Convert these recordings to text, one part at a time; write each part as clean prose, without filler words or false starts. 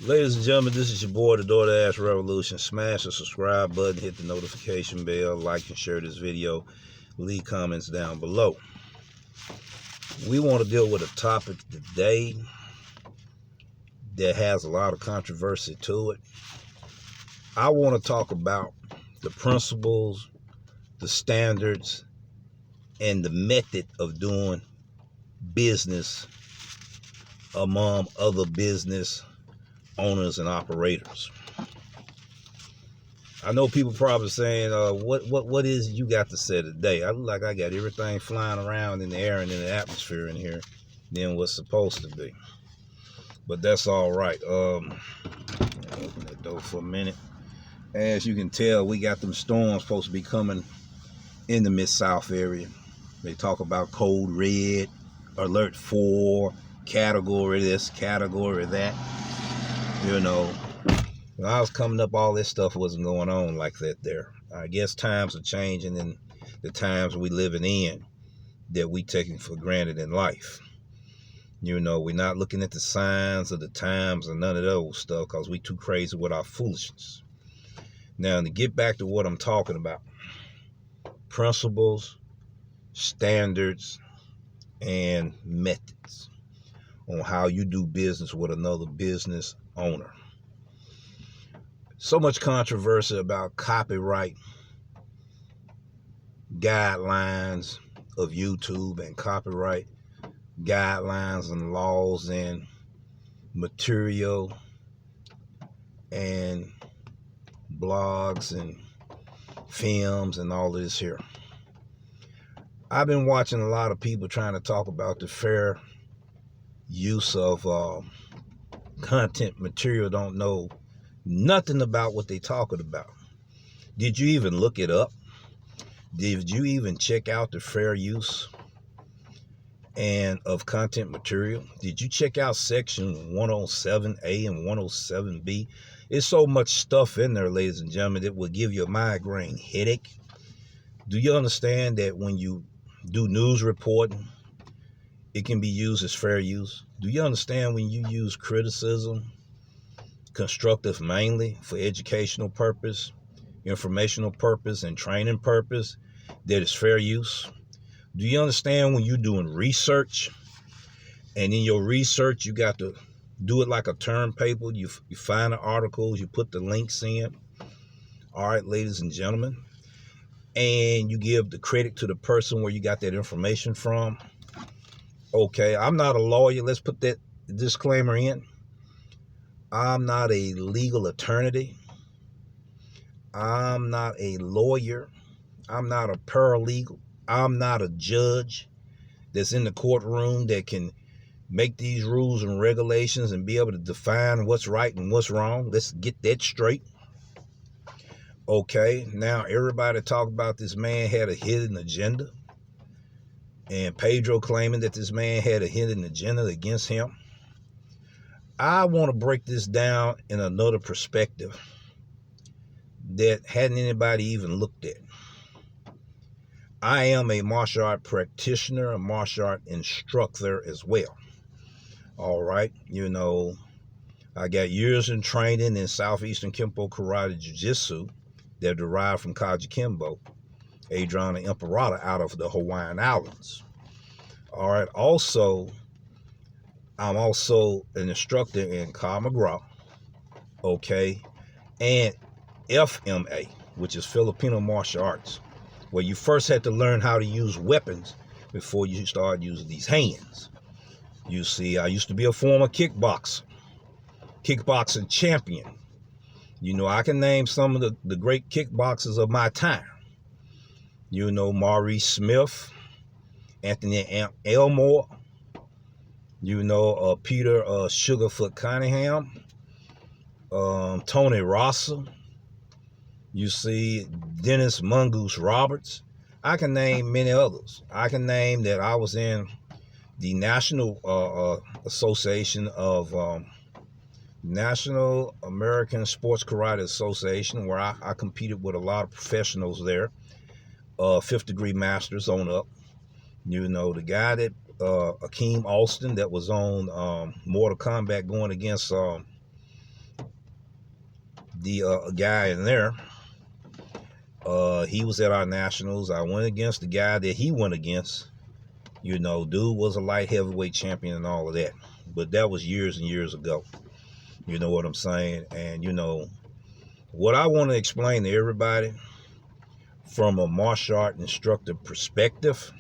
Ladies and gentlemen, this is your boy, the Doordash Revolution. Smash the subscribe button, hit the notification bell, like and share this video, leave comments down below. We want to deal with a topic today that has a lot of controversy to it. I want to talk about the principles, the standards, and the method of doing business among other business owners and operators. I know people probably saying, what is you got to say today? I look like I got everything flying around in the air and in the atmosphere in here than what's supposed to be. But that's all right. Open that door for a minute. As you can tell, we got them storms supposed to be coming in the Mid-South area. They talk about code red, alert 4, category this, category that. You know, when I was coming up, all this stuff wasn't going on like that there. I guess times are changing in the times we living in that we taking for granted in life. You know, we're not looking at the signs of the times or none of those stuff because we too crazy with our foolishness. Now, to get back to what I'm talking about, principles, standards, and methods on how you do business with another business owner. So much controversy about copyright guidelines of YouTube and copyright guidelines and laws and material and blogs and films and all of this here. I've been watching a lot of people trying to talk about the fair use of content material, don't know nothing about what they talking about. Did you even look it up? Did you even check out the fair use and of content material? Did you check out section 107A and 107B? It's so much stuff in there, ladies and gentlemen, that will give you a migraine headache. Do you understand that when you do news reporting, it can be used as fair use? Do you understand when you use criticism, constructive mainly for educational purpose, informational purpose, and training purpose, that is fair use? Do you understand when you're doing research, and in your research, you got to do it like a term paper? You find the articles, you put the links in. All right, ladies and gentlemen. And you give the credit to the person where you got that information from. Okay, I'm not a lawyer. Let's put that disclaimer in. I'm not a legal attorney. I'm not a lawyer. I'm not a paralegal. I'm not a judge that's in the courtroom that can make these rules and regulations and be able to define what's right and what's wrong. Let's get that straight. Okay, now everybody talk about this man had a hidden agenda, and Pedro claiming that this man had a hidden agenda against him. I want to break this down in another perspective that hadn't anybody even looked at. I am a martial art practitioner, a martial art instructor as well. All right, you know, I got years in training in Southeastern Kempo Karate Jiu-Jitsu that derived from Kaji Kimbo, Adriana Imperator out of the Hawaiian Islands. All right, I'm also an instructor in Krav Maga, okay, and FMA, which is Filipino martial arts, where you first had to learn how to use weapons before you start using these hands. You see, I used to be a former kickboxing champion. You know, I can name some of the great kickboxers of my time. You know, Maurice Smith, Anthony Elmore, you know, Peter Sugarfoot Cunningham, Tony Rosser, you see, Dennis Mongoose Roberts. I can name many others. I can name that I was in the National Association of National American Sports Karate Association, where I competed with a lot of professionals there, 5th degree masters on up. You know, the guy that Akeem Alston that was on Mortal Kombat going against the guy in there. He was at our nationals. I went against the guy that he went against. You know, dude was a light heavyweight champion and all of that. But that was years and years ago. You know what I'm saying? And, you know, what I want to explain to everybody from a martial art instructor perspective,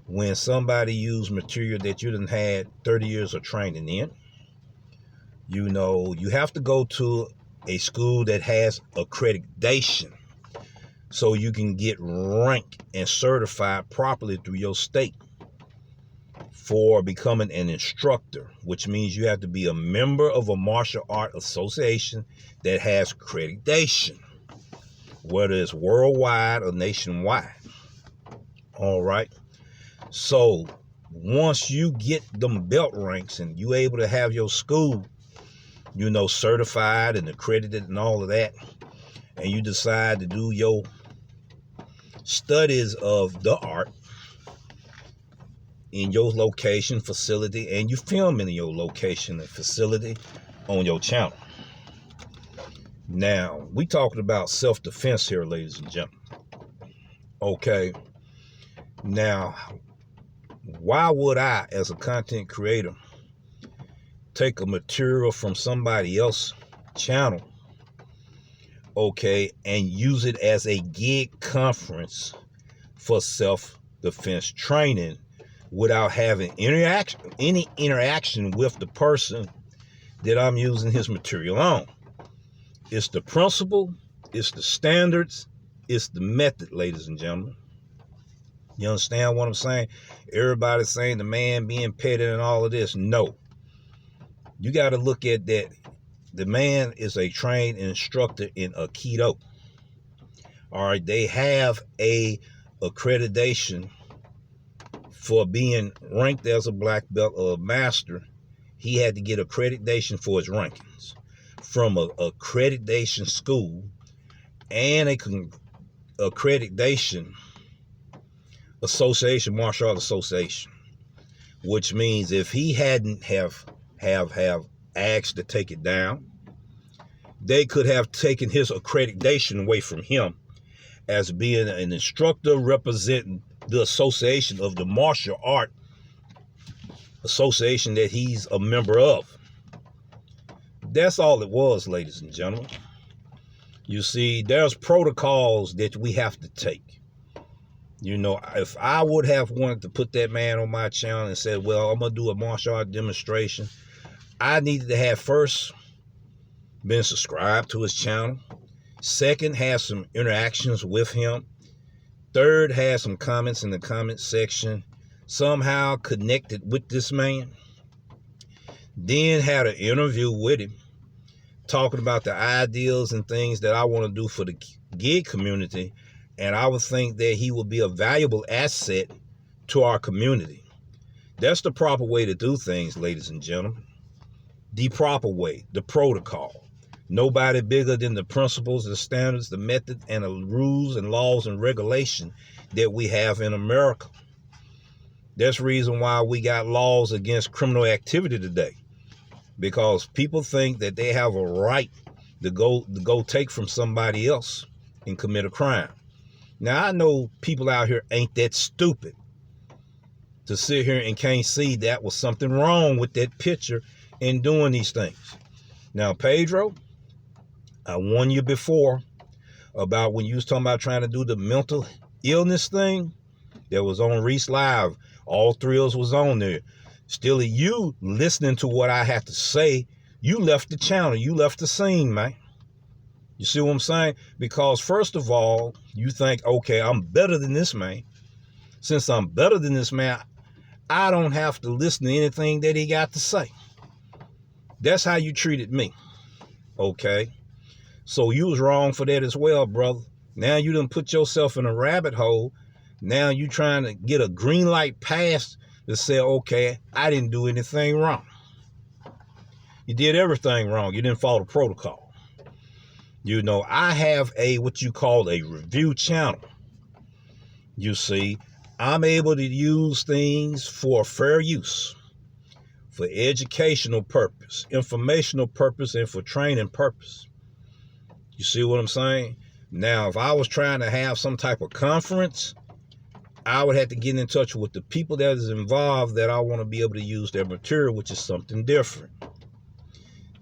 when somebody used material that you done had 30 years of training in, you know, you have to go to a school that has accreditation so you can get ranked and certified properly through your state for becoming an instructor, which means you have to be a member of a martial art association that has accreditation, whether it's worldwide or nationwide. All right. So once you get them belt ranks and you able to have your school, you know, certified and accredited and all of that, and you decide to do your studies of the art in your location, facility, and you film in your location and facility on your channel. Now, we talking about self-defense here, ladies and gentlemen. Okay. Now, why would I, as a content creator, take a material from somebody else's channel, okay, and use it as a gig conference for self-defense training without having any interaction with the person that I'm using his material on? It's the principle, it's the standards, it's the method, ladies and gentlemen. You understand what I'm saying? Everybody's saying the man being petty and all of this. No. You got to look at that. The man is a trained instructor in Aikido. All right. They have a accreditation for being ranked as a black belt or a master. He had to get accreditation for his rankings from a accreditation school and a accreditation association, martial art association, which means if he hadn't have asked to take it down, they could have taken his accreditation away from him as being an instructor representing the association of the martial art association that he's a member of. That's all it was, ladies and gentlemen. You see, there's protocols that we have to take. You know, if I would have wanted to put that man on my channel and said, well, I'm going to do a martial art demonstration, I needed to have first been subscribed to his channel. Second, have some interactions with him. Third, have some comments in the comment section. Somehow connected with this man. Then had an interview with him, talking about the ideals and things that I want to do for the gig community. And I would think that he would be a valuable asset to our community. That's the proper way to do things, ladies and gentlemen. The proper way, the protocol. Nobody bigger than the principles, the standards, the method, and the rules and laws and regulation that we have in America. That's the reason why we got laws against criminal activity today. Because people think that they have a right to go take from somebody else and commit a crime. Now, I know people out here ain't that stupid to sit here and can't see that was something wrong with that picture in doing these things. Now, Pedro, I warned you before about when you was talking about trying to do the mental illness thing that was on Reese Live. All three of us was on there. Still, you listening to what I have to say, you left the channel. You left the scene, man. You see what I'm saying? Because first of all, you think, okay, I'm better than this man. Since I'm better than this man, I don't have to listen to anything that he got to say. That's how you treated me. Okay? So you was wrong for that as well, brother. Now you done put yourself in a rabbit hole. Now you trying to get a green light pass to say, okay, I didn't do anything wrong. You did everything wrong. You didn't follow the protocol. You know, I have what you call a review channel. You see, I'm able to use things for fair use, for educational purpose, informational purpose, and for training purpose. You see what I'm saying? Now, if I was trying to have some type of conference, I would have to get in touch with the people that is involved that I want to be able to use their material, which is something different.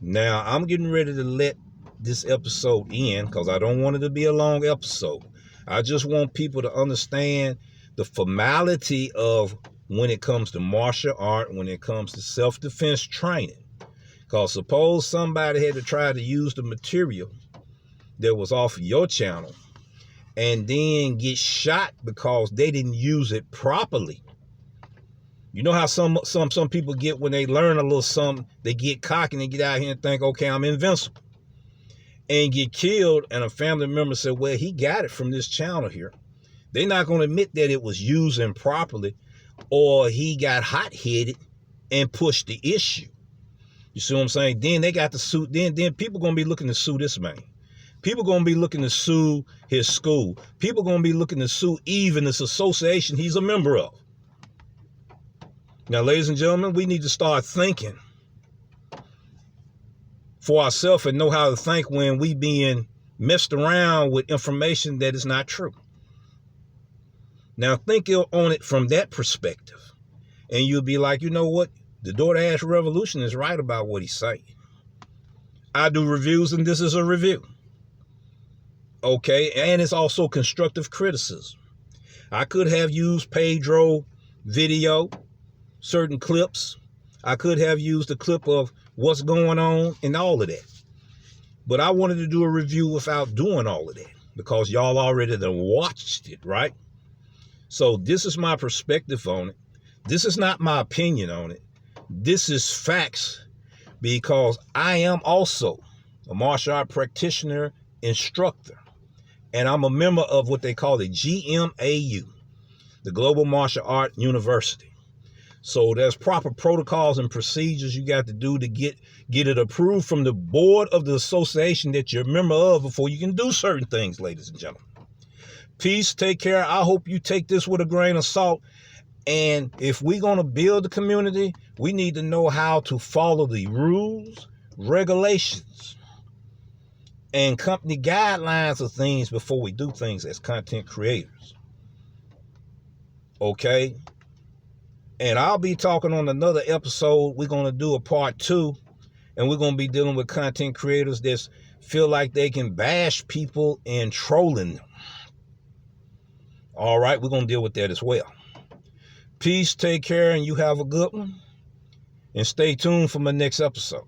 Now, I'm getting ready to let this episode end because I don't want it to be a long episode. I just want people to understand the formality of when it comes to martial art, when it comes to self-defense training. Because suppose somebody had to try to use the material that was off of your channel and then get shot because they didn't use it properly. You know how some people get when they learn a little something, they get cocky and they get out here and think, okay, I'm invincible. And get killed, and a family member said, well, he got it from this channel here. They're not going to admit that it was used improperly, or he got hot-headed and pushed the issue. You see what I'm saying? Then they got to sue. Then people going to be looking to sue this man. People going to be looking to sue his school. People going to be looking to sue even this association he's a member of. Now, ladies and gentlemen, we need to start thinking for ourselves and know how to think when we being messed around with information that is not true. Now, think on it from that perspective. And you'll be like, you know what? The Doordash revolution is right about what he's saying. I do reviews, and this is a review. Okay, and it's also constructive criticism. I could have used Pedro video, certain clips. I could have used a clip of what's going on and all of that. But I wanted to do a review without doing all of that because y'all already done watched it, right? So this is my perspective on it. This is not my opinion on it. This is facts because I am also a martial art practitioner, instructor, and I'm a member of what they call the GMAU, the Global Martial Art University. So there's proper protocols and procedures you got to do to get it approved from the board of the association that you're a member of before you can do certain things, ladies and gentlemen. Peace, take care. I hope you take this with a grain of salt. And if we're going to build the community, we need to know how to follow the rules, regulations, and company guidelines of things before we do things as content creators. Okay? And I'll be talking on another episode. We're going to do a part 2, and we're going to be dealing with content creators that feel like they can bash people and trolling them. All right, we're going to deal with that as well. Peace, take care, and you have a good one. And stay tuned for my next episode.